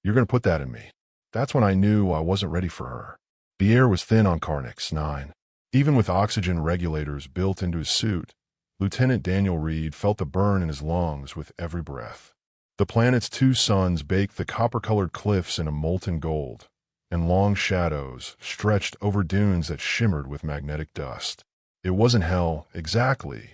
You're going to put that in me. That's when I knew I wasn't ready for her. The air was thin on Karnix 9. Even with oxygen regulators built into his suit, Lieutenant Daniel Reed felt the burn in his lungs with every breath. The planet's two suns baked the copper-colored cliffs in a molten gold, and long shadows stretched over dunes that shimmered with magnetic dust. It wasn't hell, exactly,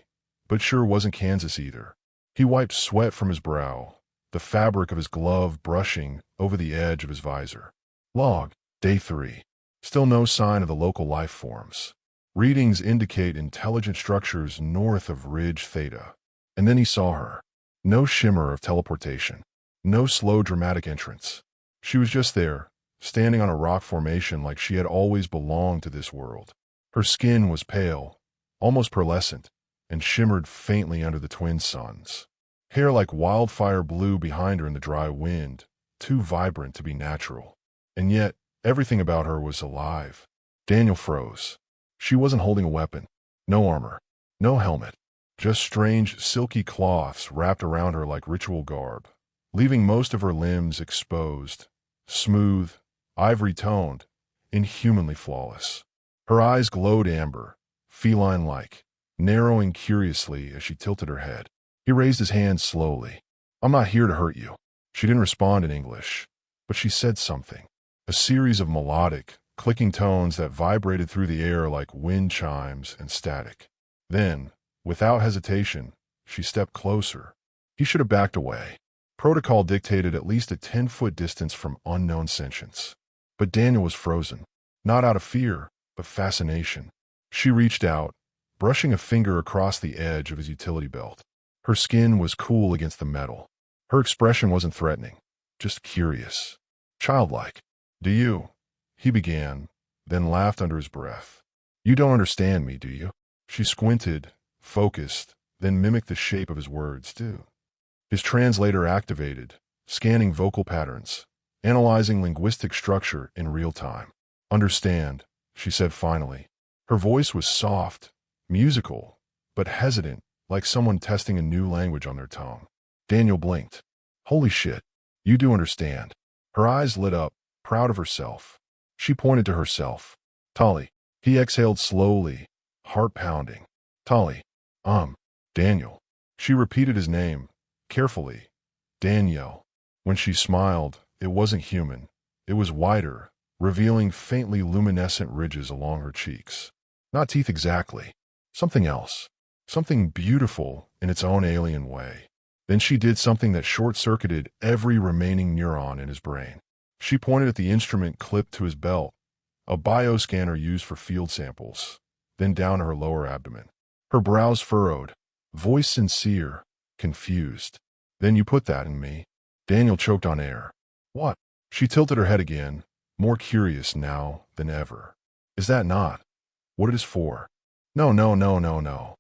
but sure wasn't Kansas either. He wiped sweat from his brow, the fabric of his glove brushing over the edge of his visor. Log, Day 3. Still no sign of the local life forms. Readings indicate intelligent structures north of Ridge Theta. And then he saw her. No shimmer of teleportation. No slow dramatic entrance. She was just there, standing on a rock formation like she had always belonged to this world. Her skin was pale, almost pearlescent, and shimmered faintly under the twin suns. Hair like wildfire blew behind her in the dry wind, too vibrant to be natural. And yet, everything about her was alive. Daniel froze. She wasn't holding a weapon. No armor. No helmet. Just strange, silky cloths wrapped around her like ritual garb, leaving most of her limbs exposed, smooth, ivory-toned, inhumanly flawless. Her eyes glowed amber, feline-like, narrowing curiously as she tilted her head. He raised his hand slowly. "I'm not here to hurt you." She didn't respond in English, but she said something. A series of melodic, clicking tones that vibrated through the air like wind chimes and static. Then, without hesitation, she stepped closer. He should have backed away. Protocol dictated at least a 10-foot distance from unknown sentience. But Daniel was frozen, not out of fear, but fascination. She reached out, brushing a finger across the edge of his utility belt. Her skin was cool against the metal. Her expression wasn't threatening, just curious, childlike. "Do you?" he began, then laughed under his breath. "You don't understand me, do you?" She squinted, focused, then mimicked the shape of his words, too. His translator activated, scanning vocal patterns, analyzing linguistic structure in real time. "Understand," she said finally. Her voice was soft, musical, but hesitant, like someone testing a new language on their tongue. Daniel blinked. "Holy shit, you do understand." Her eyes lit up, proud of herself. She pointed to herself. "Tali." He exhaled slowly, heart pounding. "Tali. Daniel." She repeated his name, carefully. Danielle. When she smiled, it wasn't human. It was wider, revealing faintly luminescent ridges along her cheeks. Not teeth exactly. Something else. Something beautiful in its own alien way. Then she did something that short-circuited every remaining neuron in his brain. She pointed at the instrument clipped to his belt, a bioscanner used for field samples, then down to her lower abdomen. Her brows furrowed, voice sincere, confused. "Then you put that in me." Daniel choked on air. "What?" She tilted her head again, more curious now than ever. "Is that not what it is for?" No, no, no, no, no.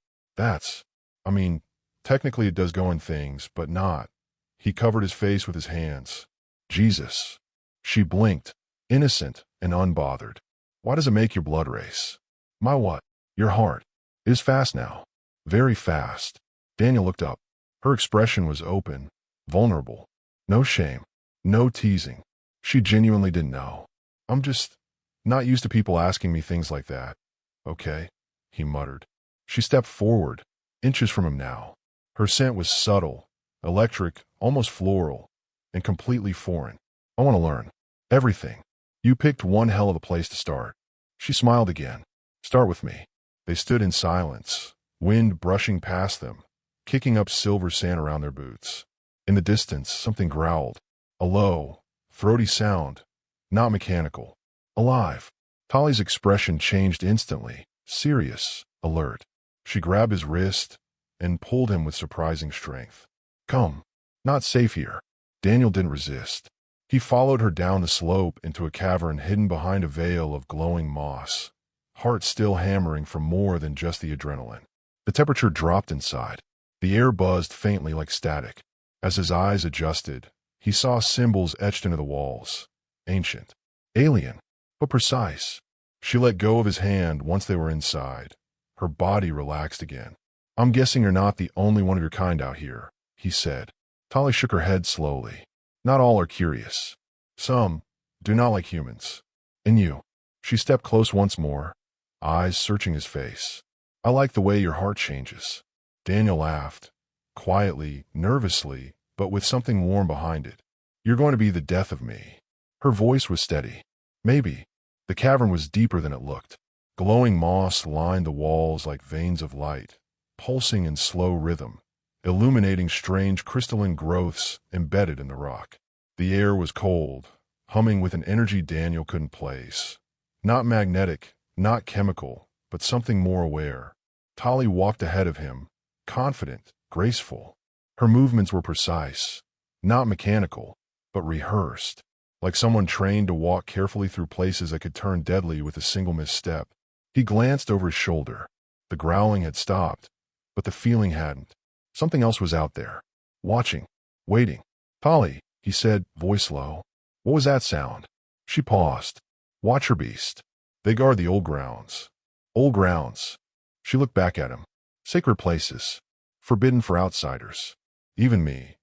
Technically it does go in things, but not." He covered his face with his hands. "Jesus." She blinked, innocent and unbothered. "Why does it make your blood race?" "My what?" "Your heart. It is fast now. Very fast." Daniel looked up. Her expression was open, vulnerable. No shame. No teasing. She genuinely didn't know. "I'm just not used to people asking me things like that." "Okay," he muttered. She stepped forward, inches from him now. Her scent was subtle, electric, almost floral, and completely foreign. "I want to learn. Everything. You picked one hell of a place to start." She smiled again. "Start with me." They stood in silence, wind brushing past them, kicking up silver sand around their boots. In the distance, something growled. A low, throaty sound, not mechanical. Alive. Tali's expression changed instantly, serious, alert. She grabbed his wrist and pulled him with surprising strength. "Come." "Not safe here." Daniel didn't resist. He followed her down the slope into a cavern hidden behind a veil of glowing moss, heart still hammering for more than just the adrenaline. The temperature dropped inside. The air buzzed faintly like static. As his eyes adjusted, he saw symbols etched into the walls. Ancient. Alien. But precise. She let go of his hand once they were inside. Her body relaxed again. "I'm guessing you're not the only one of your kind out here," he said. Tali shook her head slowly. "Not all are curious. Some do not like humans. And you. She stepped close once more, eyes searching his face. I like the way your heart changes. Daniel laughed, quietly, nervously, but with something warm behind it. You're going to be the death of me. Her voice was steady. Maybe. The cavern was deeper than it looked. Glowing moss lined the walls like veins of light, pulsing in slow rhythm, illuminating strange crystalline growths embedded in the rock. The air was cold, humming with an energy Daniel couldn't place. Not magnetic, not chemical, but something more aware. Tali walked ahead of him, confident, graceful. Her movements were precise, not mechanical, but rehearsed, like someone trained to walk carefully through places that could turn deadly with a single misstep. He glanced over his shoulder. The growling had stopped, but the feeling hadn't. Something else was out there, watching, waiting. Tali, he said, voice low. What was that sound? She paused. Watch her, beast. They guard the old grounds. Old grounds. She looked back at him. Sacred places. Forbidden for outsiders. Even me.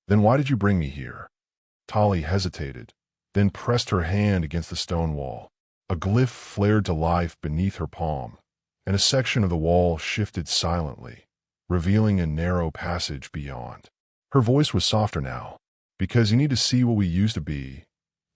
Then why did you bring me here? Tali hesitated, then pressed her hand against the stone wall. A glyph flared to life beneath her palm, and a section of the wall shifted silently, revealing a narrow passage beyond. Her voice was softer now, because you need to see what we used to be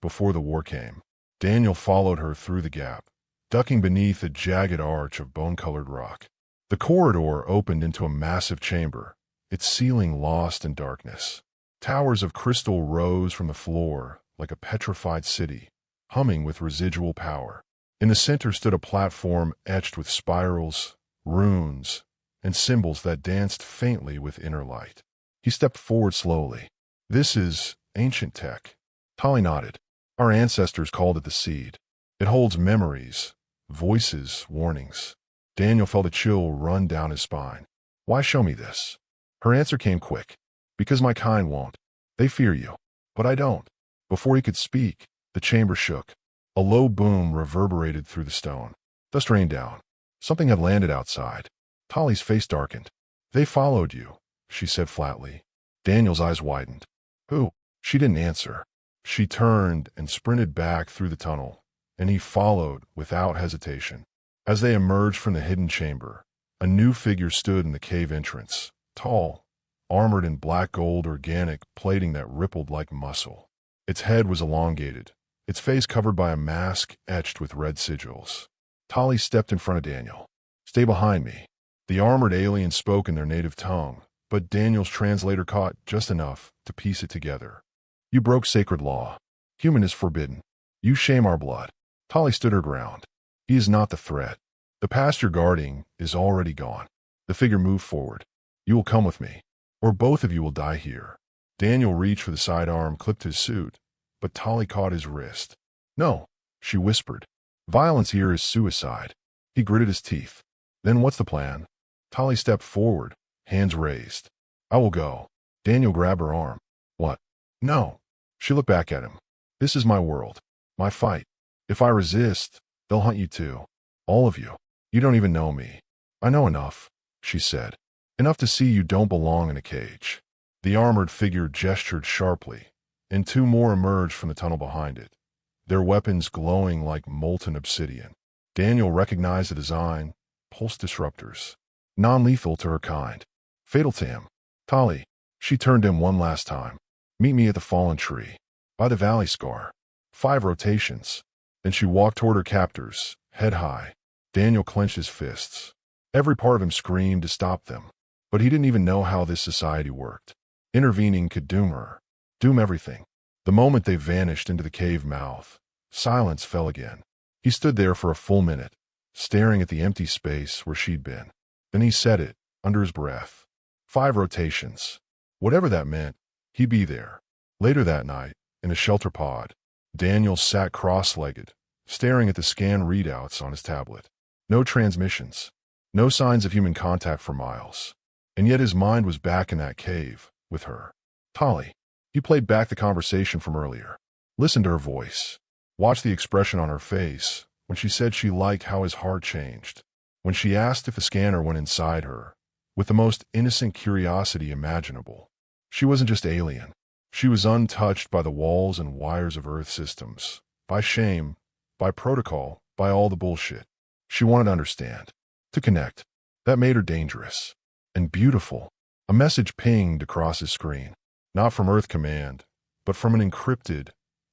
before the war came. Daniel followed her through the gap, ducking beneath a jagged arch of bone-colored rock. The corridor opened into a massive chamber, its ceiling lost in darkness. Towers of crystal rose from the floor like a petrified city, humming with residual power. In the center stood a platform etched with spirals, runes, and symbols that danced faintly with inner light. He stepped forward slowly. This is ancient tech. Tali nodded. Our ancestors called it the seed. It holds memories, voices, warnings. Daniel felt a chill run down his spine. Why show me this? Her answer came quick. Because my kind won't. They fear you. But I don't. Before he could speak, the chamber shook. A low boom reverberated through the stone. Dust rained down. Something had landed outside. Tali's face darkened. They followed you, she said flatly. Daniel's eyes widened. Who? She didn't answer. She turned and sprinted back through the tunnel, and he followed without hesitation. As they emerged from the hidden chamber, a new figure stood in the cave entrance, tall, armored in black gold organic plating that rippled like muscle. Its head was elongated, its face covered by a mask etched with red sigils. Tali stepped in front of Daniel. Stay behind me. The armored alien spoke in their native tongue, but Daniel's translator caught just enough to piece it together. You broke sacred law. Human is forbidden. You shame our blood. Tali stood her ground. He is not the threat. The past you're guarding is already gone. The figure moved forward. You will come with me, or both of you will die here. Daniel reached for the sidearm, clipped his suit, but Tali caught his wrist. No, she whispered. Violence here is suicide. He gritted his teeth. Then what's the plan? Tali stepped forward, hands raised. I will go. Daniel grabbed her arm. What? No. She looked back at him. This is my world. My fight. If I resist, they'll hunt you too. All of you. You don't even know me. I know enough, she said. Enough to see you don't belong in a cage. The armored figure gestured sharply, and two more emerged from the tunnel behind it, their weapons glowing like molten obsidian. Daniel recognized the design, pulse disruptors. Non-lethal to her kind. Fatal to him. Tali. She turned to him one last time. Meet me at the fallen tree. By the valley scar. 5 rotations. Then she walked toward her captors, head high. Daniel clenched his fists. Every part of him screamed to stop them. But he didn't even know how this society worked. Intervening could doom her. Doom everything. The moment they vanished into the cave mouth, silence fell again. He stood there for a full minute, staring at the empty space where she'd been. Then he said it, under his breath. 5 rotations. Whatever that meant, he'd be there. Later that night, in a shelter pod, Daniel sat cross-legged, staring at the scan readouts on his tablet. No transmissions. No signs of human contact for miles. And yet his mind was back in that cave, with her. Tali. He played back the conversation from earlier. Listened to her voice. Watched the expression on her face when she said she liked how his heart changed. When she asked if the scanner went inside her, with the most innocent curiosity imaginable. She wasn't just alien. She was untouched by the walls and wires of Earth systems, by shame, by protocol, by all the bullshit. She wanted to understand, to connect. That made her dangerous. And beautiful. A message pinged across his screen, not from Earth Command, but from an encrypted,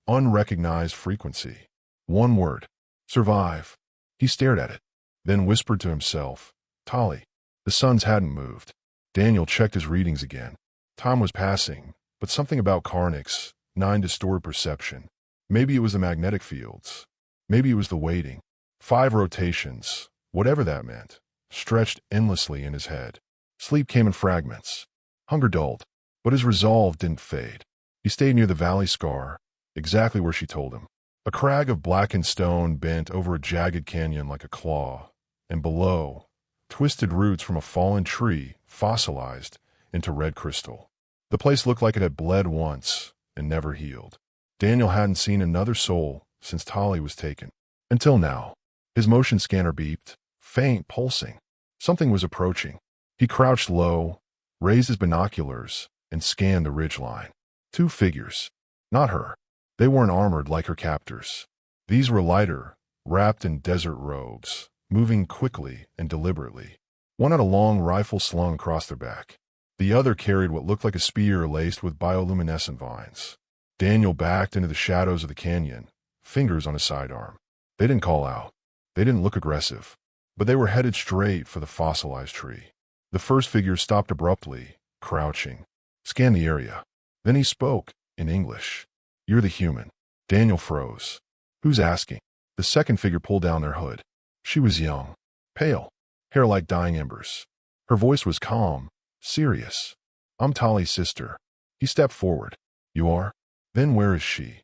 unrecognized frequency. One word. Survive. He stared at it, then whispered to himself, Tali. The suns hadn't moved. Daniel checked his readings again. Time was passing, but something about Karnix, 9 distorted perception. Maybe it was the magnetic fields. Maybe it was the waiting. 5 rotations, whatever that meant, stretched endlessly in his head. Sleep came in fragments. Hunger dulled, but his resolve didn't fade. He stayed near the valley scar, exactly where she told him. A crag of blackened stone bent over a jagged canyon like a claw, and below, twisted roots from a fallen tree fossilized into red crystal. The place looked like it had bled once and never healed. Daniel hadn't seen another soul since Tali was taken. Until now. His motion scanner beeped, faint, pulsing. Something was approaching. He crouched low, raised his binoculars, and scanned the ridgeline. 2 figures. Not her. They weren't armored like her captors. These were lighter, wrapped in desert robes, moving quickly and deliberately. One had a long rifle slung across their back. The other carried what looked like a spear laced with bioluminescent vines. Daniel backed into the shadows of the canyon, fingers on his sidearm. They didn't call out. They didn't look aggressive. But they were headed straight for the fossilized tree. The first figure stopped abruptly, crouching. Scanned the area. Then he spoke, in English. You're the human. Daniel froze. Who's asking? The second figure pulled down their hood. She was young, pale, hair like dying embers. Her voice was calm, serious. I'm Tali's sister. He stepped forward. You are? Then where is she?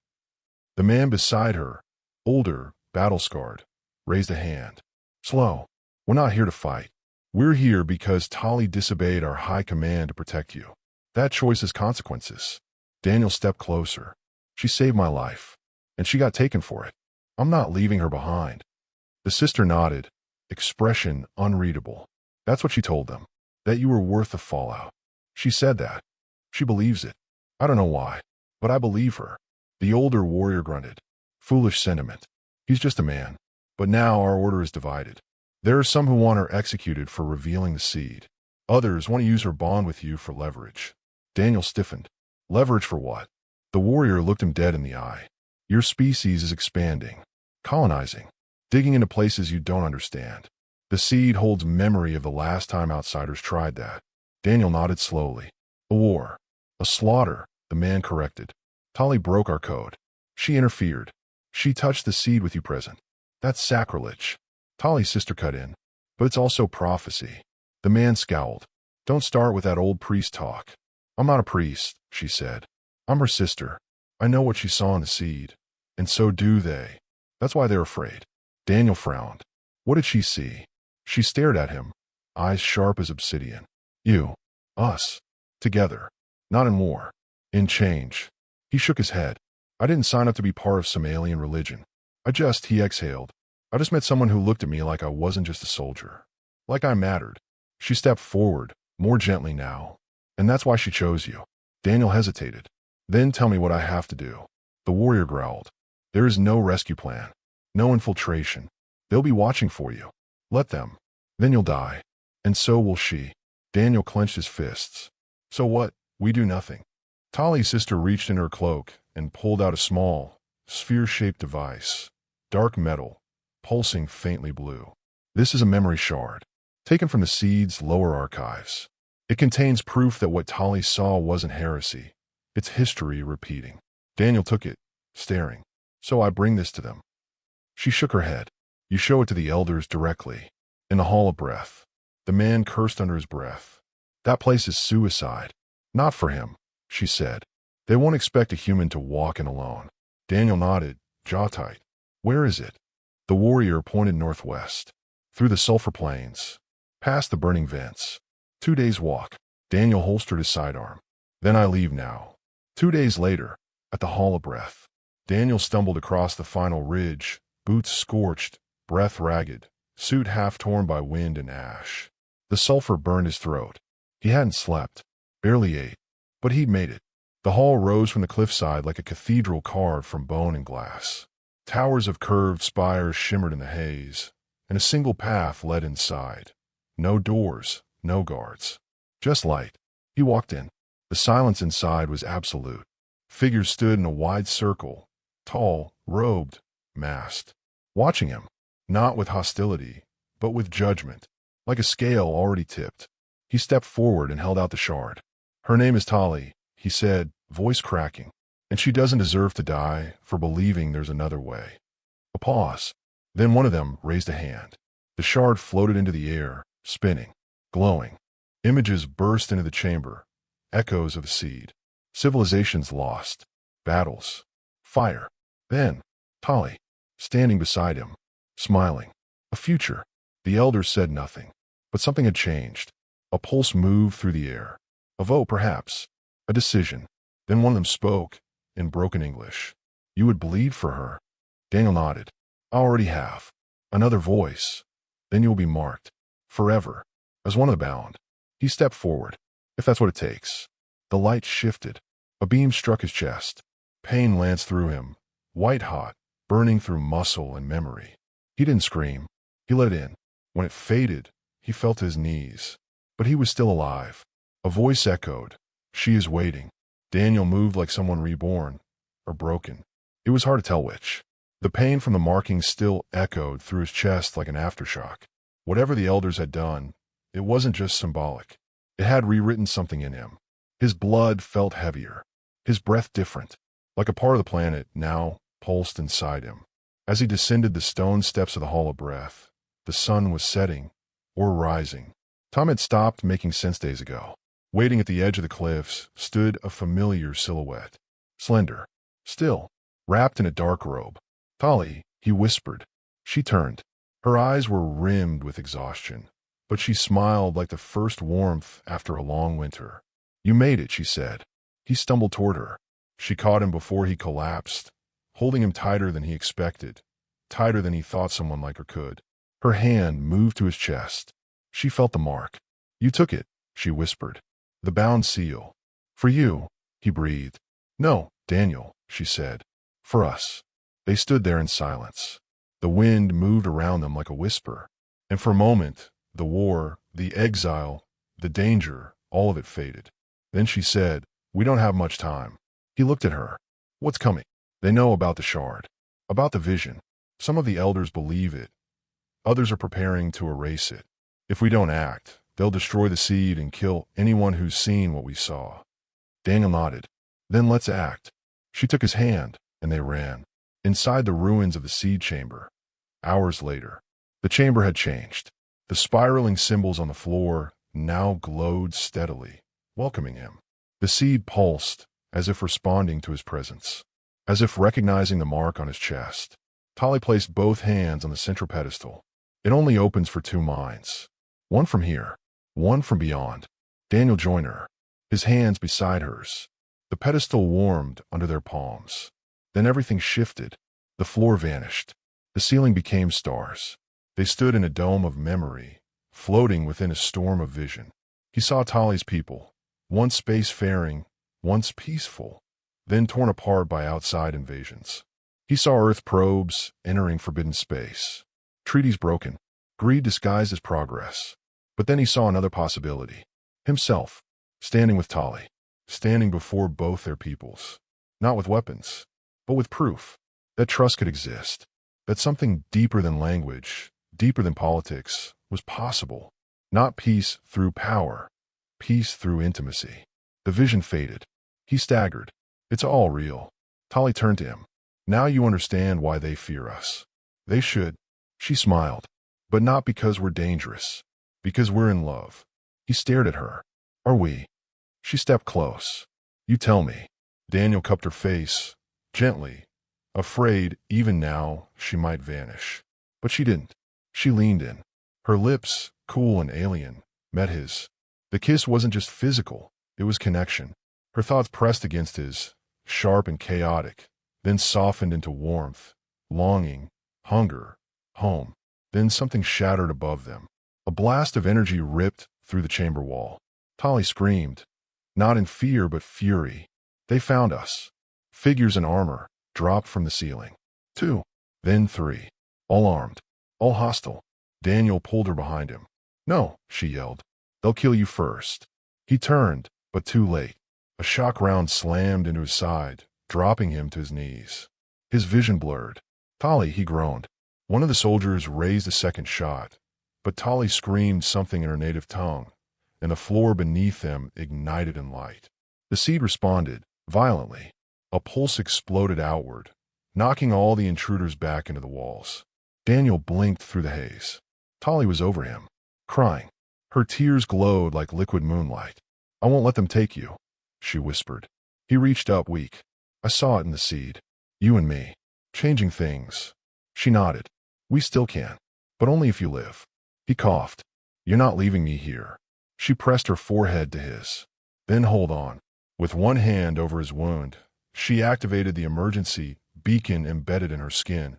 The man beside her, older, battle-scarred, raised a hand. Slow. We're not here to fight. We're here because Tali disobeyed our high command to protect you. That choice has consequences. Daniel stepped closer. She saved my life, and she got taken for it. I'm not leaving her behind. The sister nodded, expression unreadable. That's what she told them, that you were worth the fallout. She said that. She believes it. I don't know why, but I believe her. The older warrior grunted. Foolish sentiment. He's just a man. But now our order is divided. There are some who want her executed for revealing the seed. Others want to use her bond with you for leverage. Daniel stiffened. Leverage for what? The warrior looked him dead in the eye. Your species is expanding, colonizing, digging into places you don't understand. The seed holds memory of the last time outsiders tried that. Daniel nodded slowly. A war. A slaughter, the man corrected. Tali broke our code. She interfered. She touched the seed with you present. That's sacrilege. Tali's sister cut in. But it's also prophecy. The man scowled. Don't start with that old priest talk. I'm not a priest, she said. I'm her sister. I know what she saw in the seed. And so do they. That's why they're afraid. Daniel frowned. What did she see? She stared at him, eyes sharp as obsidian. You. Us. Together. Not in war. In change. He shook his head. I didn't sign up to be part of some alien religion. He exhaled. I just met someone who looked at me like I wasn't just a soldier. Like I mattered. She stepped forward, more gently now. And that's why she chose you. Daniel hesitated. Then tell me what I have to do. The warrior growled. There is no rescue plan. No infiltration. They'll be watching for you. Let them. Then you'll die. And so will she. Daniel clenched his fists. So what? We do nothing. Tali's sister reached in her cloak and pulled out a small, sphere-shaped device. Dark metal, pulsing faintly blue. This is a memory shard, taken from the seed's lower archives. It contains proof that what Tali saw wasn't heresy. It's history repeating. Daniel took it, staring. So I bring this to them. She shook her head. You show it to the elders directly. In the Hall of Breath. The man cursed under his breath. That place is suicide. Not for him, she said. They won't expect a human to walk in alone. Daniel nodded, jaw tight. Where is it? The warrior pointed northwest. Through the sulfur plains. Past the burning vents. 2 days' walk. Daniel holstered his sidearm. Then I leave now. 2 days later, at the Hall of Breath. Daniel stumbled across the final ridge, boots scorched, breath ragged, suit half torn by wind and ash. The sulfur burned his throat. He hadn't slept, barely ate, but he'd made it. The hall rose from the cliffside like a cathedral carved from bone and glass. Towers of curved spires shimmered in the haze, and a single path led inside. No doors, no guards. Just light. He walked in. The silence inside was absolute. Figures stood in a wide circle, tall, robed, masked, watching him, not with hostility, but with judgment, like a scale already tipped. He stepped forward and held out the shard. "Her name is Tali," he said, voice cracking, "and she doesn't deserve to die for believing there's another way." A pause. Then one of them raised a hand. The shard floated into the air, spinning, glowing. Images burst into the chamber, echoes of the seed. Civilizations lost. Battles. Fire. Then, Tali, standing beside him, smiling. A future. The elders said nothing, but something had changed. A pulse moved through the air. A vote, perhaps. A decision. Then one of them spoke, in broken English. "You would bleed for her?" Daniel nodded. "I already have." Another voice. "Then you will be marked. Forever." As one of the bound. He stepped forward. "If that's what it takes." The light shifted. A beam struck his chest. Pain lanced through him, white hot, burning through muscle and memory. He didn't scream. He let it in. When it faded, he fell to his knees. But he was still alive. A voice echoed. "She is waiting." Daniel moved like someone reborn, or broken. It was hard to tell which. The pain from the markings still echoed through his chest like an aftershock. Whatever the elders had done, it wasn't just symbolic. It had rewritten something in him. His blood felt heavier. His breath different. Like a part of the planet now pulsed inside him. As he descended the stone steps of the Hall of Breath, the sun was setting, or rising. Tom had stopped making sense days ago. Waiting at the edge of the cliffs stood a familiar silhouette. Slender. Still. Wrapped in a dark robe. "Tali," he whispered. She turned. Her eyes were rimmed with exhaustion, but she smiled like the first warmth after a long winter. "You made it," she said. He stumbled toward her. She caught him before he collapsed, holding him tighter than he expected, tighter than he thought someone like her could. Her hand moved to his chest. She felt the mark. "You took it," she whispered. "The bound seal." "For you," he breathed. "No, Daniel," she said. "For us." They stood there in silence. The wind moved around them like a whisper. And for a moment, the war, the exile, the danger, all of it faded. Then she said, "We don't have much time." He looked at her. "What's coming?" "They know about the shard. About the vision. Some of the elders believe it. Others are preparing to erase it. If we don't act, they'll destroy the seed and kill anyone who's seen what we saw." Daniel nodded. "Then let's act." She took his hand, and they ran. Inside the ruins of the seed chamber. Hours later, the chamber had changed. The spiraling symbols on the floor now glowed steadily, welcoming him. The seed pulsed, as if responding to his presence, as if recognizing the mark on his chest. Tali placed both hands on the central pedestal. "It only opens for two minds. One from here, one from beyond." Daniel joined her, his hands beside hers. The pedestal warmed under their palms. Then everything shifted. The floor vanished. The ceiling became stars. They stood in a dome of memory, floating within a storm of vision. He saw Tali's people, once spacefaring, once peaceful, then torn apart by outside invasions. He saw Earth probes entering forbidden space, treaties broken, greed disguised as progress. But then he saw another possibility. Himself, standing with Tali, standing before both their peoples, not with weapons, but with proof that trust could exist, that something deeper than language, deeper than politics, was possible. Not peace through power, peace through intimacy. The vision faded. He staggered. "It's all real." Tali turned to him. "Now you understand why they fear us." "They should." She smiled. "But not because we're dangerous. Because we're in love." He stared at her. "Are we?" She stepped close. "You tell me." Daniel cupped her face, gently, afraid even now she might vanish. But she didn't. She leaned in. Her lips, cool and alien, met his. The kiss wasn't just physical, it was connection. Her thoughts pressed against his, sharp and chaotic, then softened into warmth, longing, hunger, home. Then something shattered above them. A blast of energy ripped through the chamber wall. Tali screamed, not in fear but fury. They found us. Figures in armor dropped from the ceiling. 2. Then 3. All armed. All hostile. Daniel pulled her behind him. No, she yelled. They'll kill you first. He turned, but too late. A shock round slammed into his side, dropping him to his knees. His vision blurred. Tali, he groaned. One of the soldiers raised a second shot, but Tali screamed something in her native tongue, and the floor beneath them ignited in light. The seed responded, violently. A pulse exploded outward, knocking all the intruders back into the walls. Daniel blinked through the haze. Tali was over him, crying. Her tears glowed like liquid moonlight. I won't let them take you, she whispered. He reached up weak. I saw it in the seed. You and me. Changing things. She nodded. We still can. But only if you live. He coughed. You're not leaving me here. She pressed her forehead to his. Then hold on. With one hand over his wound, she activated the emergency beacon embedded in her skin.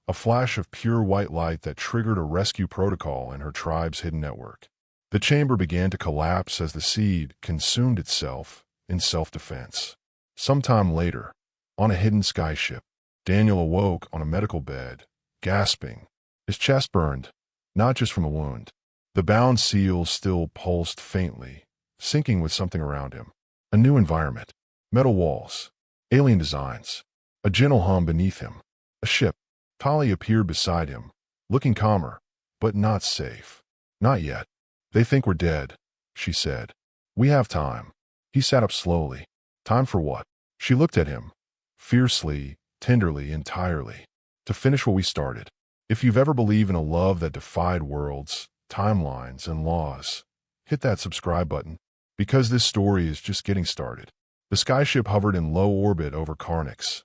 A flash of pure white light that triggered a rescue protocol in her tribe's hidden network. The chamber began to collapse as the seed consumed itself in self-defense. Sometime later, on a hidden skyship, Daniel awoke on a medical bed, gasping. His chest burned, not just from a wound. The bound seal still pulsed faintly, syncing with something around him. A new environment. Metal walls. Alien designs. A gentle hum beneath him. A ship. Tali appeared beside him, looking calmer, but not safe. Not yet. They think we're dead, she said. We have time. He sat up slowly. Time for what? She looked at him, fiercely, tenderly, entirely. To finish what we started. If you've ever believed in a love that defied worlds, timelines, and laws, hit that subscribe button, because this story is just getting started. The skyship hovered in low orbit over Carnix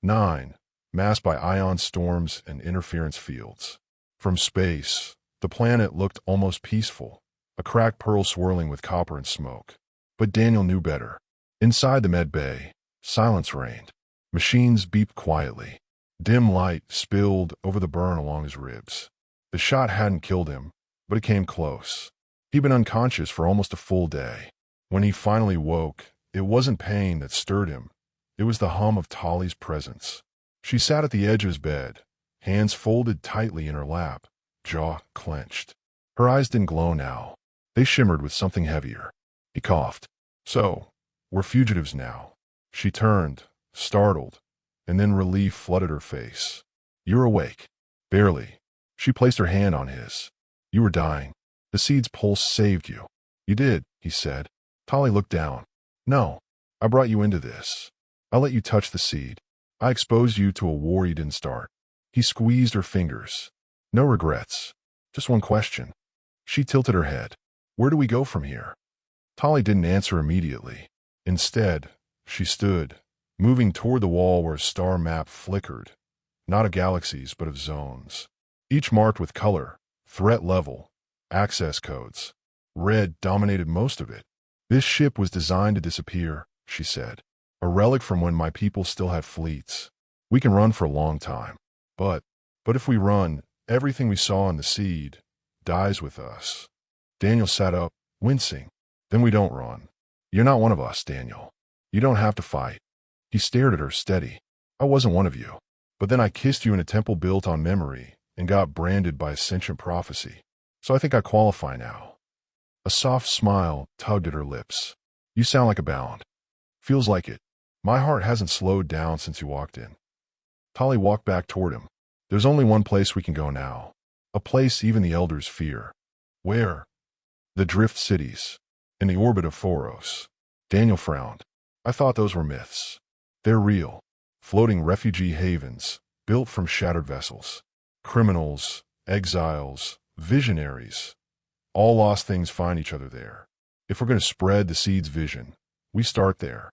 9, masked by ion storms and interference fields. From space, the planet looked almost peaceful, a cracked pearl swirling with copper and smoke. But Daniel knew better. Inside the med bay, silence reigned. Machines beeped quietly. Dim light spilled over the burn along his ribs. The shot hadn't killed him, but it came close. He'd been unconscious for almost a full day. When he finally woke, it wasn't pain that stirred him. It was the hum of Tali's presence. She sat at the edge of his bed, hands folded tightly in her lap, jaw clenched. Her eyes didn't glow now. They shimmered with something heavier. He coughed. So, we're fugitives now. She turned, startled, and then relief flooded her face. You're awake. Barely. She placed her hand on his. You were dying. The seed's pulse saved you. You did, he said. Tali looked down. No, I brought you into this. I let you touch the seed. I exposed you to a war you didn't start. He squeezed her fingers. No regrets. Just one question. She tilted her head. Where do we go from here? Tali didn't answer immediately. Instead, she stood, moving toward the wall where a star map flickered, not of galaxies but of zones, each marked with color, threat level, access codes. Red dominated most of it. This ship was designed to disappear, she said. A relic from when my people still had fleets. We can run for a long time. But if we run, everything we saw in the seed dies with us. Daniel sat up, wincing. Then we don't run. You're not one of us, Daniel. You don't have to fight. He stared at her, steady. I wasn't one of you. But then I kissed you in a temple built on memory and got branded by a sentient prophecy. So I think I qualify now. A soft smile tugged at her lips. You sound like a bound. Feels like it. My heart hasn't slowed down since you walked in. Tali walked back toward him. There's only one place we can go now. A place even the elders fear. Where? The Drift Cities. In the orbit of Foros. Daniel frowned. I thought those were myths. They're real. Floating refugee havens, built from shattered vessels. Criminals, exiles, visionaries. All lost things find each other there. If we're going to spread the seed's vision, we start there.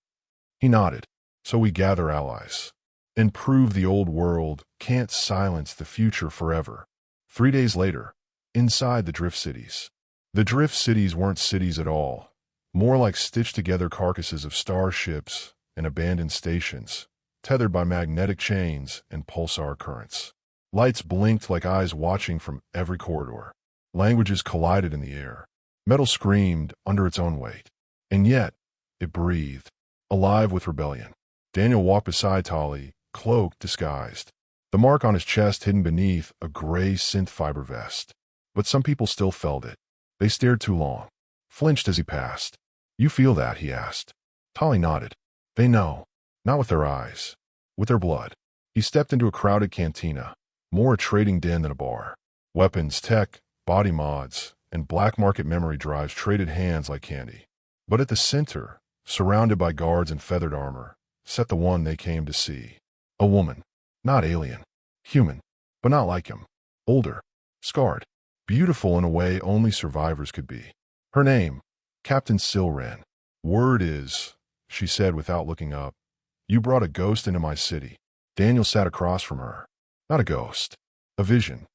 He nodded. So we gather allies. And prove the old world can't silence the future forever. 3 days later, inside the Drift Cities. The Drift Cities weren't cities at all. More like stitched-together carcasses of starships and abandoned stations, tethered by magnetic chains and pulsar currents. Lights blinked like eyes watching from every corridor. Languages collided in the air. Metal screamed under its own weight. And yet, it breathed. alive with rebellion. Daniel walked beside Tali, cloaked, disguised. The mark on his chest hidden beneath a gray synth fiber vest. But some people still felt it. They stared too long, flinched as he passed. "You feel that?" he asked. Tali nodded. "They know. Not with their eyes. With their blood." He stepped into a crowded cantina, more a trading den than a bar. Weapons, tech, body mods, and black market memory drives traded hands like candy. But at the center, surrounded by guards in feathered armor, sat the one they came to see. A woman. Not alien. Human. But not like him. Older. Scarred. Beautiful in a way only survivors could be. Her name, Captain Syl Ren. "Word is," she said without looking up, "you brought a ghost into my city." Daniel sat across from her. Not a ghost. A vision.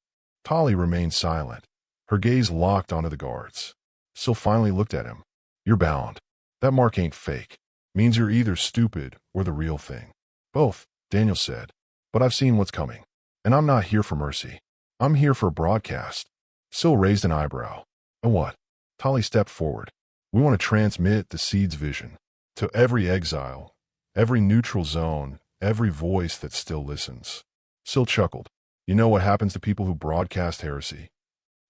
Tali remained silent, her gaze locked onto the guards. Syl finally looked at him. "You're bound. That mark ain't fake. Means you're either stupid or the real thing." "Both," Daniel said. "But I've seen what's coming. And I'm not here for mercy. I'm here for a broadcast." Syl raised an eyebrow. "And what?" Tali stepped forward. "We want to transmit the Seed's vision. To every exile, every neutral zone, every voice that still listens." Syl chuckled. "You know what happens to people who broadcast heresy?"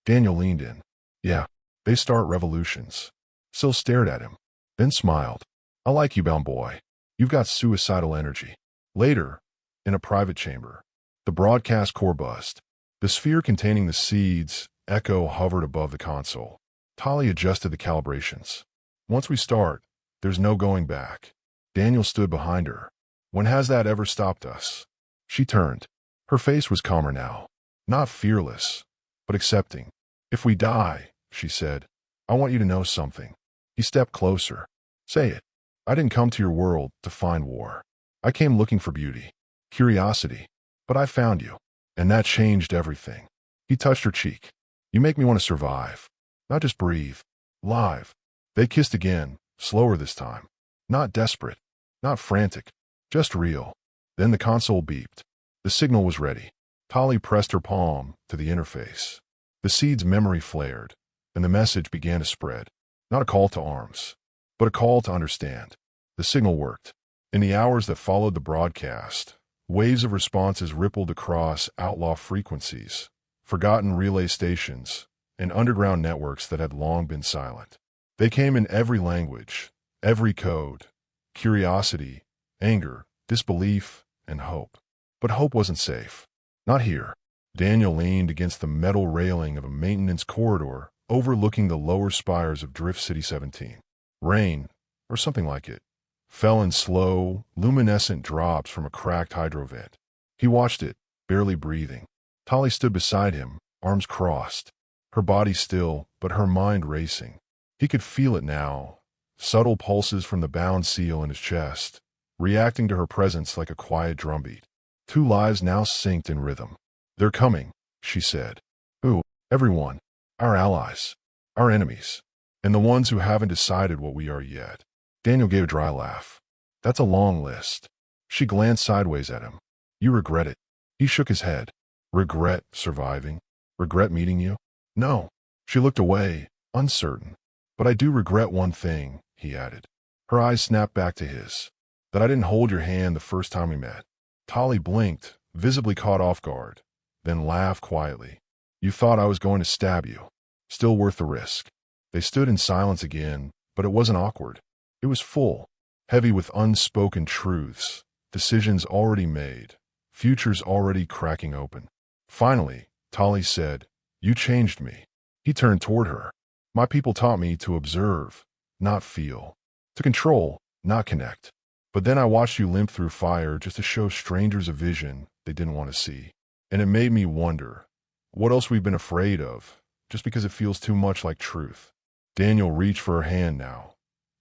Daniel leaned in. "Yeah, they start revolutions." Syl stared at him, then smiled. "I like you, bound boy. You've got suicidal energy." Later, in a private chamber, the broadcast core buzzed. The sphere containing the Seed's echo hovered above the console. Tali adjusted the calibrations. "Once we start, there's no going back." Daniel stood behind her. "When has that ever stopped us?" She turned. Her face was calmer now. Not fearless, but accepting. "If we die," she said, "I want you to know something." He stepped closer. "Say it." "I didn't come to your world to find war. I came looking for beauty, curiosity. But I found you. And that changed everything." He touched her cheek. "You make me want to survive. Not just breathe. Live." They kissed again, slower this time. Not desperate. Not frantic. Just real. Then the console beeped. The signal was ready. Tali pressed her palm to the interface. The Seed's memory flared, and the message began to spread. Not a call to arms, but a call to understand. The signal worked. In the hours that followed the broadcast, waves of responses rippled across outlaw frequencies, forgotten relay stations, and underground networks that had long been silent. They came in every language, every code: curiosity, anger, disbelief, and hope. But hope wasn't safe. Not here. Daniel leaned against the metal railing of a maintenance corridor overlooking the lower spires of Drift City 17. Rain, or something like it, fell in slow, luminescent drops from a cracked hydrovent. He watched it, barely breathing. Tali stood beside him, arms crossed, her body still, but her mind racing. He could feel it now, subtle pulses from the bound seal in his chest, reacting to her presence like a quiet drumbeat. Two lives now synced in rhythm. "They're coming," she said. "Who?" "Everyone. Our allies. Our enemies. And the ones who haven't decided what we are yet." Daniel gave a dry laugh. "That's a long list." She glanced sideways at him. "You regret it." He shook his head. "Regret surviving? Regret meeting you?" "No." She looked away, uncertain. "But I do regret one thing," he added. Her eyes snapped back to his. "That I didn't hold your hand the first time we met." Tali blinked, visibly caught off guard, then laughed quietly. "You thought I was going to stab you. Still worth the risk." They stood in silence again, but it wasn't awkward. It was full, heavy with unspoken truths, decisions already made, futures already cracking open. Finally, Tali said, "You changed me." He turned toward her. "My people taught me to observe, not feel. To control, not connect. But then I watched you limp through fire just to show strangers a vision they didn't want to see. And it made me wonder, what else we've been afraid of, just because it feels too much like truth." Daniel reached for her hand now,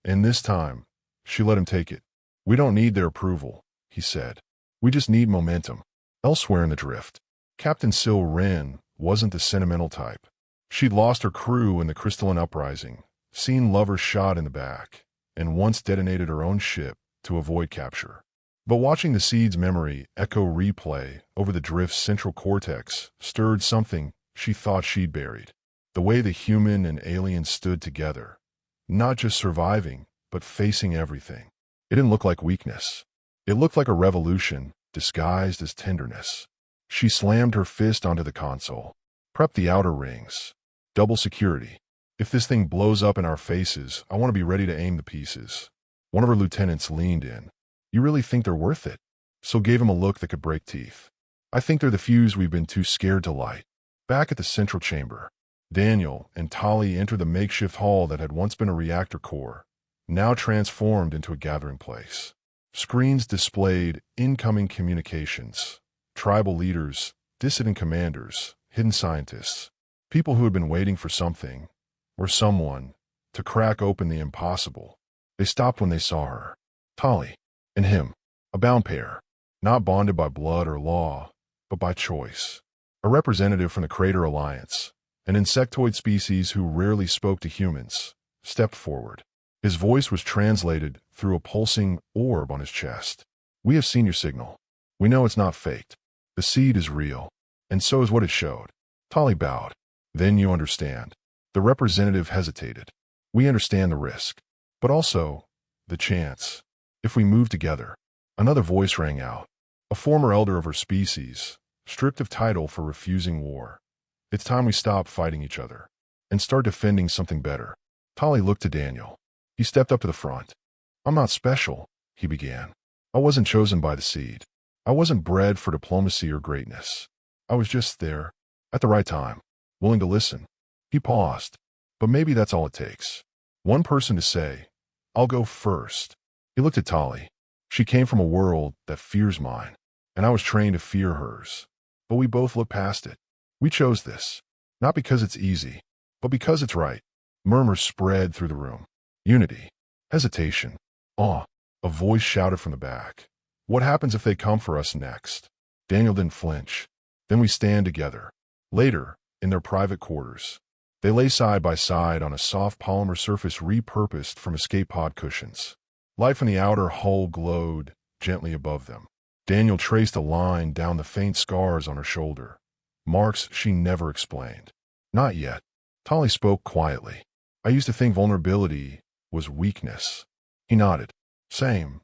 and this time, she let him take it. "We don't need their approval," he said. "We just need momentum." Elsewhere in the drift, Captain Syl Ren wasn't the sentimental type. She'd lost her crew in the crystalline uprising, seen lovers shot in the back, and once detonated her own ship to avoid capture. But watching the Seed's memory echo replay over the drift's central cortex stirred something she thought she'd buried. The way the human and alien stood together, not just surviving, but facing everything. It didn't look like weakness. It looked like a revolution, disguised as tenderness. She slammed her fist onto the console. Prep the outer rings. Double security. If this thing blows up in our faces, I want to be ready to aim the pieces. One of her lieutenants leaned in. You really think they're worth it? Syl gave him a look that could break teeth. I think they're the fuse we've been too scared to light. Back at the central chamber, Daniel and Tali enter the makeshift hall that had once been a reactor core, now transformed into a gathering place. Screens displayed incoming communications, tribal leaders, dissident commanders, hidden scientists, people who had been waiting for something, or someone, to crack open the impossible. They stopped when they saw her. Tali and him, a bound pair, not bonded by blood or law, but by choice. A representative from the Crater Alliance, an insectoid species who rarely spoke to humans, stepped forward. His voice was translated through a pulsing orb on his chest. We have seen your signal. We know it's not faked. The seed is real, and so is what it showed. Tali bowed. Then you understand. The representative hesitated. We understand the risk, but also the chance. If we move together. Another voice rang out. A former elder of her species, stripped of title for refusing war. It's time we stop fighting each other and start defending something better. Tali looked to Daniel. He stepped up to the front. I'm not special, he began. I wasn't chosen by the seed. I wasn't bred for diplomacy or greatness. I was just there, at the right time, willing to listen. He paused. But maybe that's all it takes. One person to say, I'll go first. He looked at Tali. She came from a world that fears mine, and I was trained to fear hers. But we both looked past it. We chose this, not because it's easy, but because it's right. Murmurs spread through the room. Unity. Hesitation. Awe. A voice shouted from the back. What happens if they come for us next? Daniel didn't flinch. Then we stand together. Later, in their private quarters, they lay side by side on a soft polymer surface repurposed from escape pod cushions. Light from the outer hull glowed gently above them. Daniel traced a line down the faint scars on her shoulder. Marks she never explained. Not yet. Tali spoke quietly. I used to think vulnerability was weakness. He nodded. Same.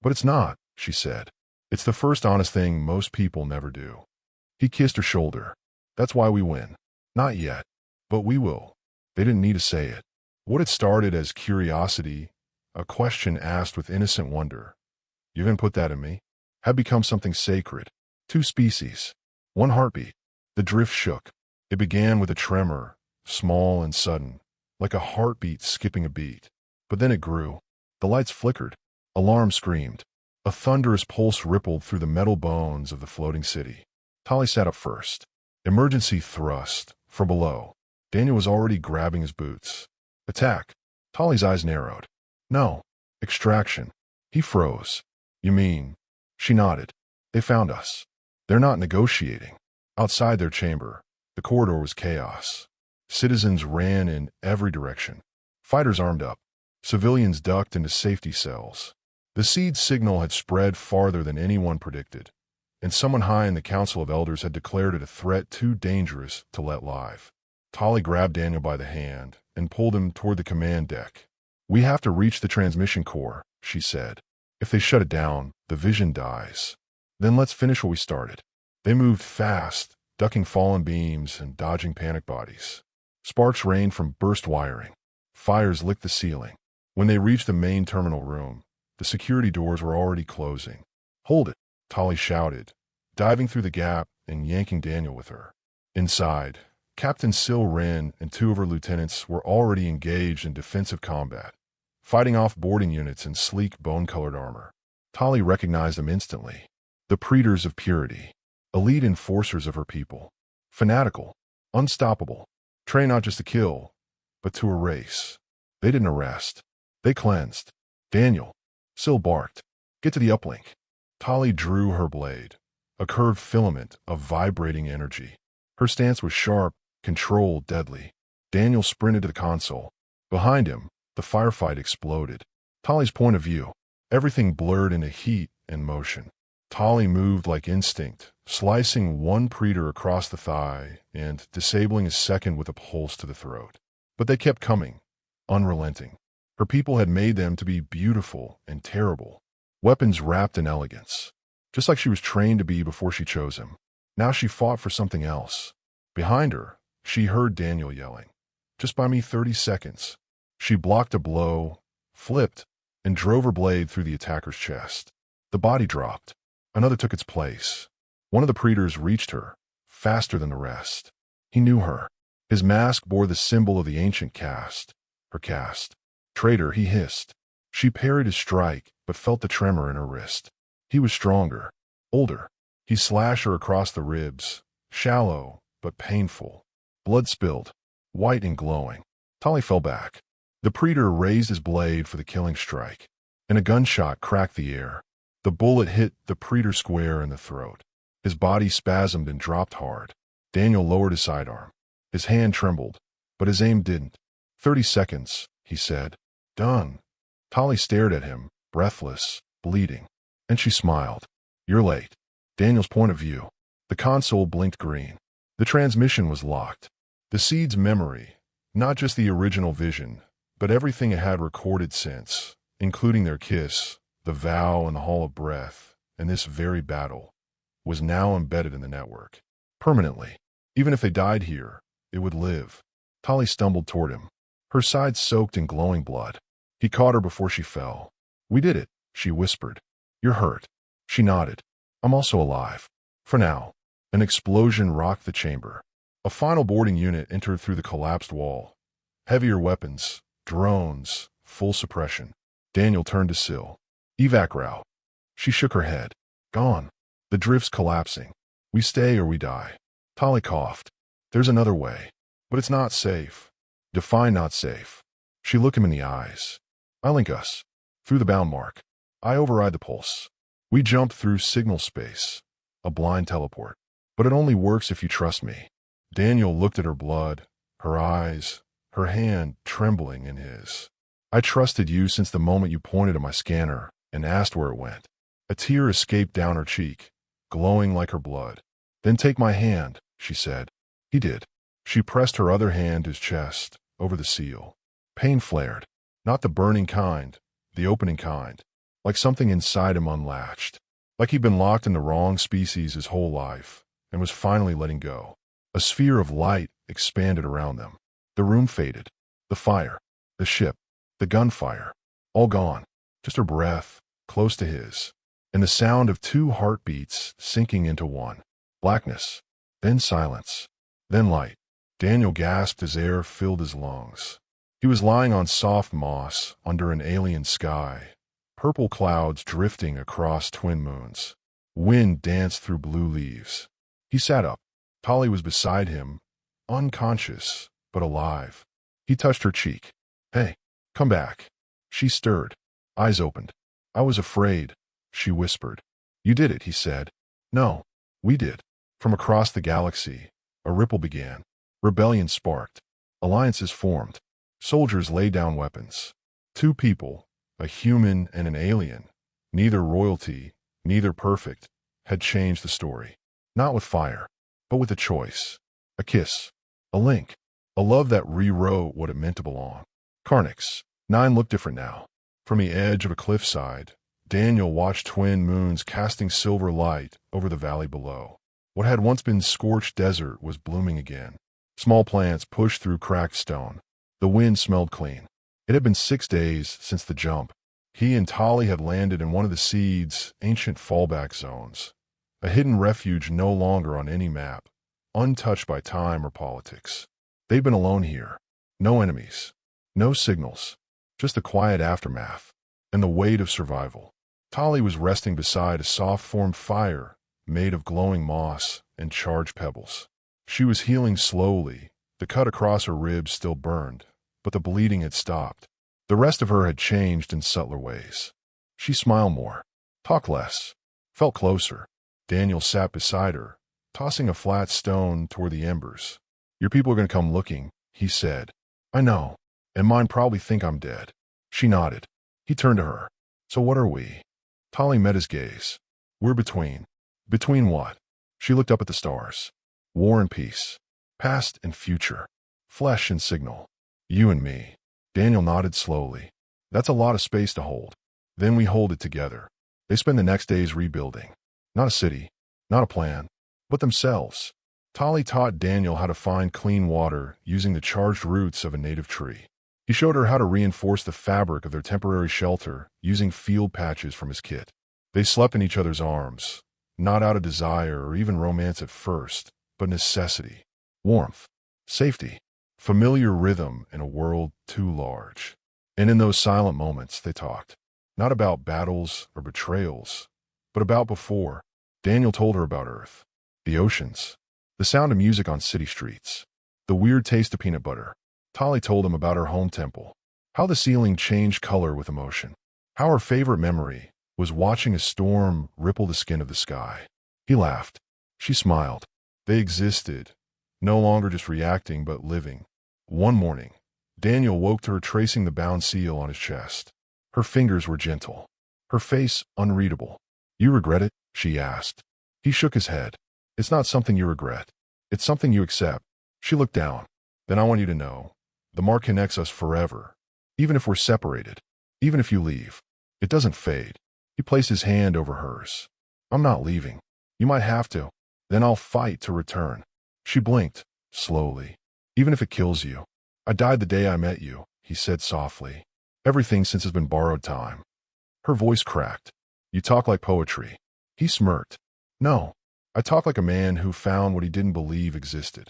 But it's not, she said. It's the first honest thing most people never do. He kissed her shoulder. That's why we win. Not yet. But we will. They didn't need to say it. What had started as curiosity, a question asked with innocent wonder, you didn't put that in me, had become something sacred. Two species. One heartbeat. The drift shook. It began with a tremor, small and sudden, like a heartbeat skipping a beat. But then it grew. The lights flickered. Alarm screamed. A thunderous pulse rippled through the metal bones of the floating city. Tali sat up first. Emergency thrust. From below. Daniel was already grabbing his boots. Attack. Tali's eyes narrowed. No. Extraction. He froze. You mean? She nodded. They found us. They're not negotiating. Outside their chamber, the corridor was chaos. Citizens ran in every direction. Fighters armed up. Civilians ducked into safety cells. The seed signal had spread farther than anyone predicted, and someone high in the Council of Elders had declared it a threat too dangerous to let live. Tali grabbed Daniel by the hand and pulled him toward the command deck. We have to reach the transmission core, she said. If they shut it down, the vision dies. Then let's finish what we started. They moved fast, ducking fallen beams and dodging panic bodies. Sparks rained from burst wiring. Fires licked the ceiling. When they reached the main terminal room, the security doors were already closing. Hold it, Tali shouted, diving through the gap and yanking Daniel with her. Inside, Captain Syl Wren and two of her lieutenants were already engaged in defensive combat, fighting off boarding units in sleek bone-colored armor. Tali recognized them instantly. The Praetors of Purity, elite enforcers of her people. Fanatical, unstoppable, trained not just to kill, but to erase. They didn't arrest. They cleansed. Daniel. Syl barked. Get to the uplink. Tali drew her blade, a curved filament of vibrating energy. Her stance was sharp, controlled, deadly. Daniel sprinted to the console. Behind him, the firefight exploded. Tali's point of view. Everything blurred into heat and motion. Tali moved like instinct, slicing one Praetor across the thigh and disabling his second with a pulse to the throat. But they kept coming, unrelenting. Her people had made them to be beautiful and terrible, weapons wrapped in elegance, just like she was trained to be before she chose him. Now she fought for something else. Behind her, she heard Daniel yelling, "Just buy me 30 seconds." She blocked a blow, flipped, and drove her blade through the attacker's chest. The body dropped. Another took its place. One of the Praetors reached her, faster than the rest. He knew her. His mask bore the symbol of the ancient caste, her caste. "Traitor," he hissed. She parried his strike, but felt the tremor in her wrist. He was stronger, older. He slashed her across the ribs, shallow but painful. Blood spilled, white and glowing. Tali fell back. The Praetor raised his blade for the killing strike, and a gunshot cracked the air. The bullet hit the Praetor square in the throat. His body spasmed and dropped hard. Daniel lowered his sidearm. His hand trembled, but his aim didn't. 30 seconds, he said. Done. Tali stared at him, breathless, bleeding. And she smiled. You're late. Daniel's point of view. The console blinked green. The transmission was locked. The seed's memory, not just the original vision, but everything it had recorded since, including their kiss, the vow and the Hall of Breath, and this very battle, was now embedded in the network. Permanently. Even if they died here, it would live. Tali stumbled toward him, her sides soaked in glowing blood. He caught her before she fell. We did it, she whispered. You're hurt. She nodded. I'm also alive. For now. An explosion rocked the chamber. A final boarding unit entered through the collapsed wall. Heavier weapons, drones, full suppression. Daniel turned to Syl. Evac route. She shook her head. Gone. The drift's collapsing. We stay or we die. Tali coughed. There's another way. But it's not safe. Define not safe. She looked him in the eyes. I link us. Through the bound mark. I override the pulse. We jump through signal space. A blind teleport. But it only works if you trust me. Daniel looked at her blood, her eyes, her hand trembling in his. I trusted you since the moment you pointed at my scanner and asked where it went. A tear escaped down her cheek, glowing like her blood. Then take my hand, she said. He did. She pressed her other hand to his chest, over the seal. Pain flared. Not the burning kind, the opening kind. Like something inside him unlatched. Like he'd been locked in the wrong species his whole life, and was finally letting go. A sphere of light expanded around them. The room faded. The fire. The ship. The gunfire. All gone. Just her breath, close to his. And the sound of two heartbeats sinking into one. Blackness. Then silence. Then light. Daniel gasped as air filled his lungs. He was lying on soft moss under an alien sky. Purple clouds drifting across twin moons. Wind danced through blue leaves. He sat up. Tali was beside him, unconscious, but alive. He touched her cheek. Hey, come back. She stirred. Eyes opened. I was afraid, she whispered. You did it, he said. No, we did. From across the galaxy, a ripple began. Rebellion sparked. Alliances formed. Soldiers laid down weapons. Two people, a human and an alien, neither royalty, neither perfect, had changed the story. Not with fire, but with a choice. A kiss. A link. A love that rewrote what it meant to belong. Carnix. 9 looked different now. From the edge of a cliffside, Daniel watched twin moons casting silver light over the valley below. What had once been scorched desert was blooming again. Small plants pushed through cracked stone. The wind smelled clean. It had been 6 days since the jump. He and Tali had landed in one of the seed's ancient fallback zones. A hidden refuge no longer on any map, untouched by time or politics. They'd been alone here. No enemies. No signals. Just the quiet aftermath. And the weight of survival. Tali was resting beside a soft-formed fire made of glowing moss and charged pebbles. She was healing slowly. The cut across her ribs still burned, but the bleeding had stopped. The rest of her had changed in subtler ways. She smiled more, talked less, felt closer. Daniel sat beside her, tossing a flat stone toward the embers. Your people are going to come looking, he said. I know, and mine probably think I'm dead. She nodded. He turned to her. So what are we? Tali met his gaze. We're between. Between what? She looked up at the stars. War and peace. Past and future. Flesh and signal. You and me. Daniel nodded slowly. That's a lot of space to hold. Then we hold it together. They spend the next days rebuilding. Not a city, not a plan, but themselves. Tolly taught Daniel how to find clean water using the charged roots of a native tree. He showed her how to reinforce the fabric of their temporary shelter using field patches from his kit. They slept in each other's arms, not out of desire or even romance at first, but necessity, warmth, safety, familiar rhythm in a world too large. And in those silent moments, they talked. Not about battles or betrayals, but about before. Daniel told her about Earth, the oceans, the sound of music on city streets, the weird taste of peanut butter. Tolly told him about her home temple, how the ceiling changed color with emotion, how her favorite memory was watching a storm ripple the skin of the sky. He laughed. She smiled. They existed, no longer just reacting but living. One morning, Daniel woke to her tracing the bound seal on his chest. Her fingers were gentle, her face unreadable. "You regret it?" she asked. He shook his head. "It's not something you regret. It's something you accept." She looked down. "Then I want you to know, the mark connects us forever. Even if we're separated, even if you leave, it doesn't fade." He placed his hand over hers. "I'm not leaving. You might have to. Then I'll fight to return." She blinked, slowly. "Even if it kills you." "I died the day I met you," he said softly. "Everything since has been borrowed time." Her voice cracked. "You talk like poetry." He smirked. "No, I talk like a man who found what he didn't believe existed."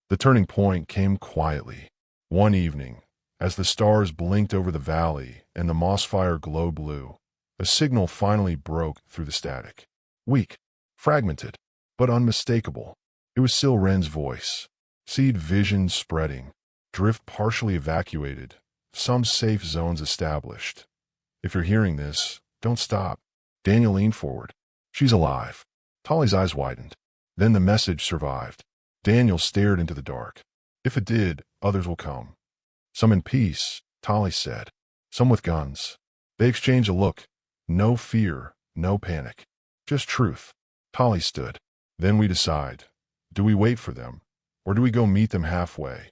The turning point came quietly. One evening, as the stars blinked over the valley and the moss fire glowed blue, a signal finally broke through the static. Weak, fragmented, but unmistakable. It was Sil Ren's voice. Seed vision spreading, drift partially evacuated, some safe zones established. "If you're hearing this, don't stop." Daniel leaned forward. "She's alive." Tolly's eyes widened. Then the message survived. Daniel stared into the dark. "If it did, others will come. Some in peace," Tolly said. "Some with guns." They exchanged a look. No fear, no panic. Just truth. Tolly stood. "Then we decide. Do we wait for them, or do we go meet them halfway?"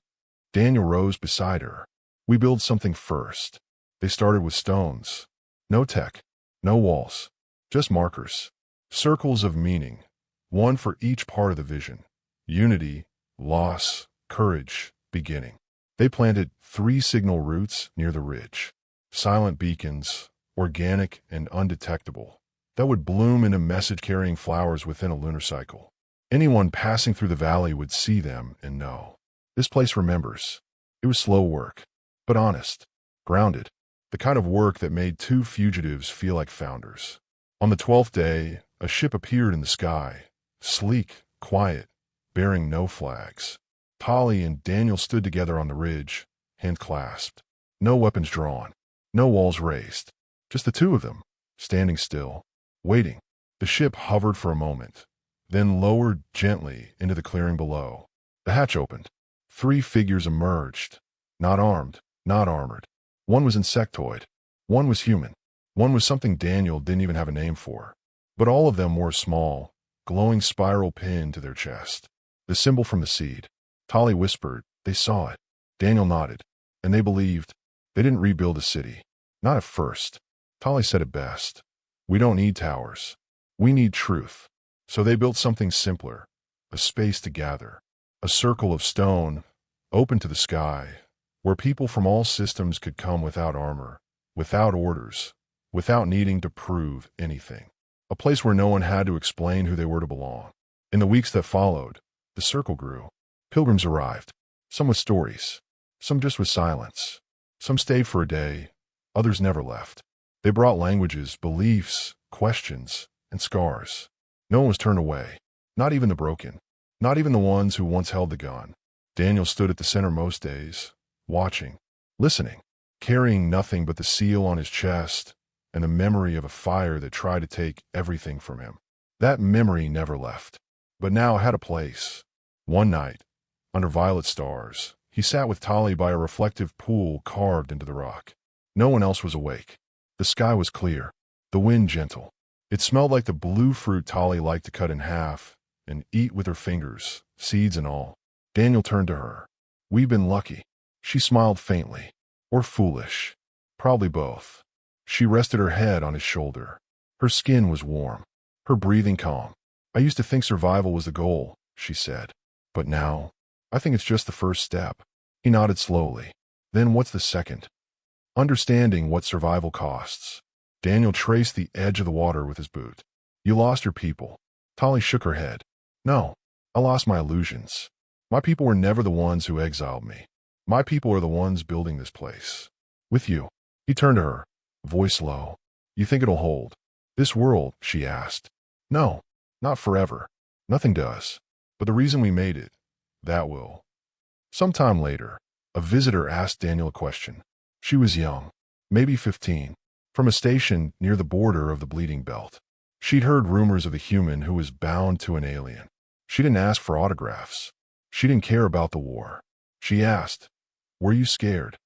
Daniel rose beside her. "We build something first." They started with stones. No tech, no walls, just markers. Circles of meaning, one for each part of the vision. Unity, loss, courage, beginning. They planted 3 signal roots near the ridge. Silent beacons, organic and undetectable, that would bloom into message-carrying flowers within a lunar cycle. Anyone passing through the valley would see them and know. This place remembers. It was slow work, but honest, grounded, the kind of work that made 2 fugitives feel like founders. On the 12th day, a ship appeared in the sky, sleek, quiet, bearing no flags. Tolly and Daniel stood together on the ridge, hand clasped. No weapons drawn, no walls raised. Just the 2 of them, standing still, waiting. The ship hovered for a moment, then lowered gently into the clearing below. The hatch opened. 3 figures emerged, not armed, not armored. One was insectoid. One was human. One was something Daniel didn't even have a name for. But all of them wore a small, glowing spiral pin to their chest. The symbol from the seed. Tolly whispered, "They saw it." Daniel nodded. "And they believed." They didn't rebuild a city. Not at first. Tolly said it best. "We don't need towers. We need truth." So they built something simpler. A space to gather. A circle of stone, open to the sky, where people from all systems could come without armor, without orders, without needing to prove anything. A place where no one had to explain who they were to belong. In the weeks that followed, the circle grew. Pilgrims arrived, some with stories, some just with silence. Some stayed for a day, others never left. They brought languages, beliefs, questions, and scars. No one was turned away, not even the broken, not even the ones who once held the gun. Daniel stood at the center most days, watching, listening, carrying nothing but the seal on his chest and the memory of a fire that tried to take everything from him. That memory never left, but now had a place. One night, under violet stars, he sat with Tolly by a reflective pool carved into the rock. No one else was awake. The sky was clear, the wind gentle. It smelled like the blue fruit Tolly liked to cut in half and eat with her fingers, seeds and all. Daniel turned to her. "We've been lucky." She smiled faintly. "Or foolish." Probably both. She rested her head on his shoulder. Her skin was warm, her breathing calm. I used to think survival was the goal, she said. But now, I think it's just the first step. He nodded slowly. Then what's the second? Understanding what survival costs. Daniel traced the edge of the water with his boot. You lost your people. Tali shook her head. No, I lost my illusions. My people were never the ones who exiled me. My people are the ones building this place. With you. He turned to her, voice low. You think it'll hold? This world, she asked. No, not forever. Nothing does. But the reason we made it, that will. Sometime later, a visitor asked Daniel a question. She was young, maybe 15, from a station near the border of the Bleeding Belt. She'd heard rumors of a human who was bound to an alien. She didn't ask for autographs. She didn't care about the war. She asked, were you scared?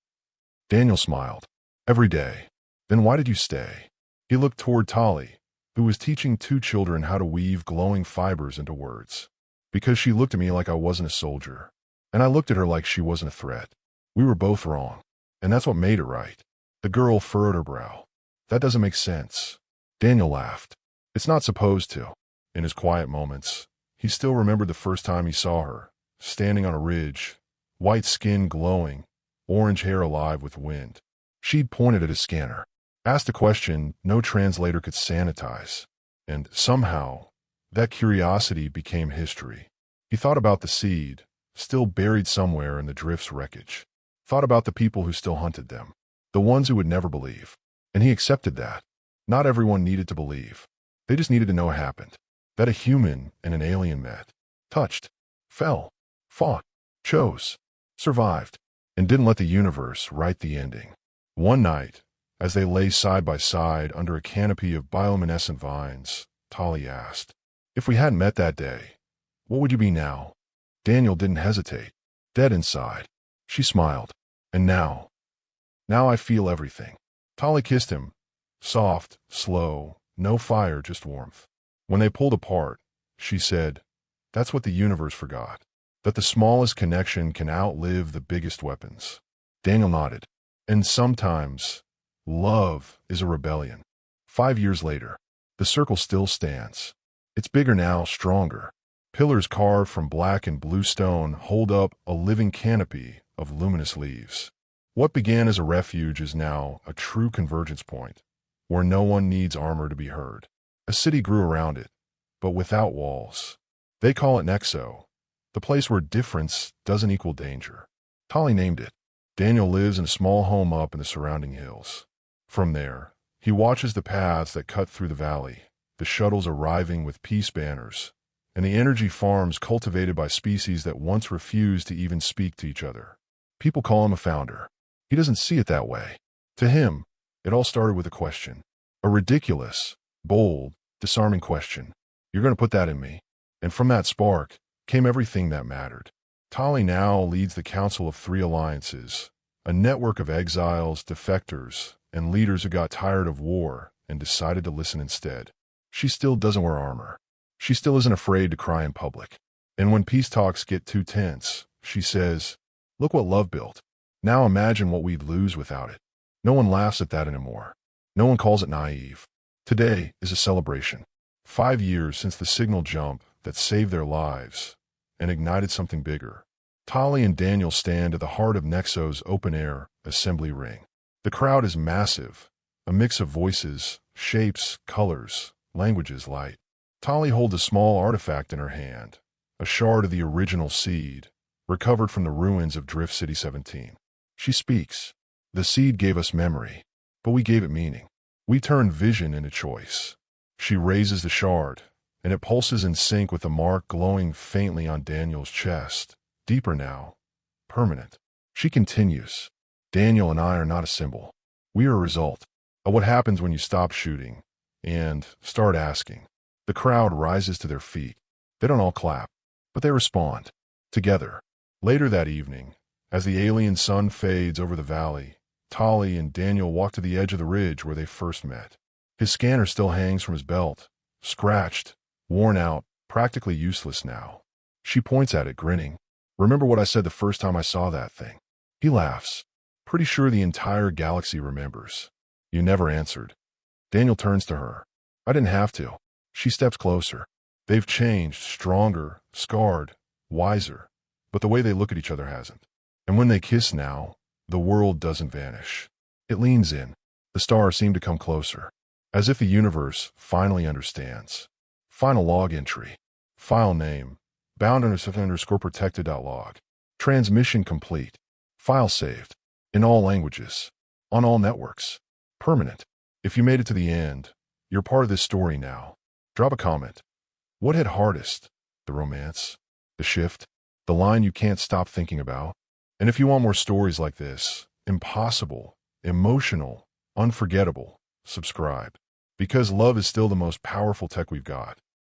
Daniel smiled. Every day. Then why did you stay? He looked toward Tali, who was teaching 2 children how to weave glowing fibers into words. Because she looked at me like I wasn't a soldier. And I looked at her like she wasn't a threat. We were both wrong. And that's what made it right. The girl furrowed her brow. That doesn't make sense. Daniel laughed. It's not supposed to. In his quiet moments, he still remembered the first time he saw her, standing on a ridge, white skin glowing, orange hair alive with wind. She'd pointed at his scanner, asked a question no translator could sanitize, and somehow, that curiosity became history. He thought about the seed, still buried somewhere in the drift's wreckage. Thought about the people who still hunted them, the ones who would never believe. And he accepted that. Not everyone needed to believe. They just needed to know it happened. That a human and an alien met, touched, fell, fought, chose, survived, and didn't let the universe write the ending. One night, as they lay side by side under a canopy of bioluminescent vines, Tali asked, if we hadn't met that day, what would you be now? Daniel didn't hesitate. Dead inside. She smiled. And now I feel everything. Tali kissed him. Soft, slow, no fire, just warmth. When they pulled apart, she said, that's what the universe forgot. That the smallest connection can outlive the biggest weapons. Daniel nodded. And sometimes, love is a rebellion. 5 years later, the circle still stands. It's bigger now, stronger. Pillars carved from black and blue stone hold up a living canopy of luminous leaves. What began as a refuge is now a true convergence point, where no one needs armor to be heard. A city grew around it, but without walls. They call it Nexo, the place where difference doesn't equal danger. Tali named it. Daniel lives in a small home up in the surrounding hills. From there, he watches the paths that cut through the valley, the shuttles arriving with peace banners, and the energy farms cultivated by species that once refused to even speak to each other. People call him a founder. He doesn't see it that way. To him, it all started with a question. A ridiculous, bold, disarming question. You're going to put that in me? And from that spark came everything that mattered. Tali now leads the Council of Three Alliances, a network of exiles, defectors, and leaders who got tired of war and decided to listen instead. She still doesn't wear armor. She still isn't afraid to cry in public. And when peace talks get too tense, she says, look what love built. Now imagine what we'd lose without it. No one laughs at that anymore. No one calls it naive. Today is a celebration. 5 years since the signal jump that saved their lives and ignited something bigger. Tali and Daniel stand at the heart of Nexo's open-air assembly ring. The crowd is massive, a mix of voices, shapes, colors, languages, light. Tali holds a small artifact in her hand, a shard of the original seed, recovered from the ruins of Drift City 17. She speaks. The seed gave us memory, but we gave it meaning. We turned vision into choice. She raises the shard, and it pulses in sync with the mark glowing faintly on Daniel's chest, deeper now, permanent. She continues. Daniel and I are not a symbol. We are a result of what happens when you stop shooting and start asking. The crowd rises to their feet. They don't all clap, but they respond. Together. Later that evening, as the alien sun fades over the valley, Tali and Daniel walk to the edge of the ridge where they first met. His scanner still hangs from his belt, scratched, worn out, practically useless now. She points at it, grinning. Remember what I said the first time I saw that thing? He laughs. Pretty sure the entire galaxy remembers. You never answered. Daniel turns to her. I didn't have to. She steps closer. They've changed, stronger, scarred, wiser, but the way they look at each other hasn't. And when they kiss now, the world doesn't vanish. It leans in. The stars seem to come closer, as if the universe finally understands. Final log entry. File name, bound _ protected.log. Transmission complete. File saved. In all languages. On all networks. Permanent. If you made it to the end, you're part of this story now. Drop a comment. What hit hardest? The romance? The shift? The line you can't stop thinking about? And if you want more stories like this, impossible, emotional, unforgettable, subscribe. Because love is still the most powerful tech we've got.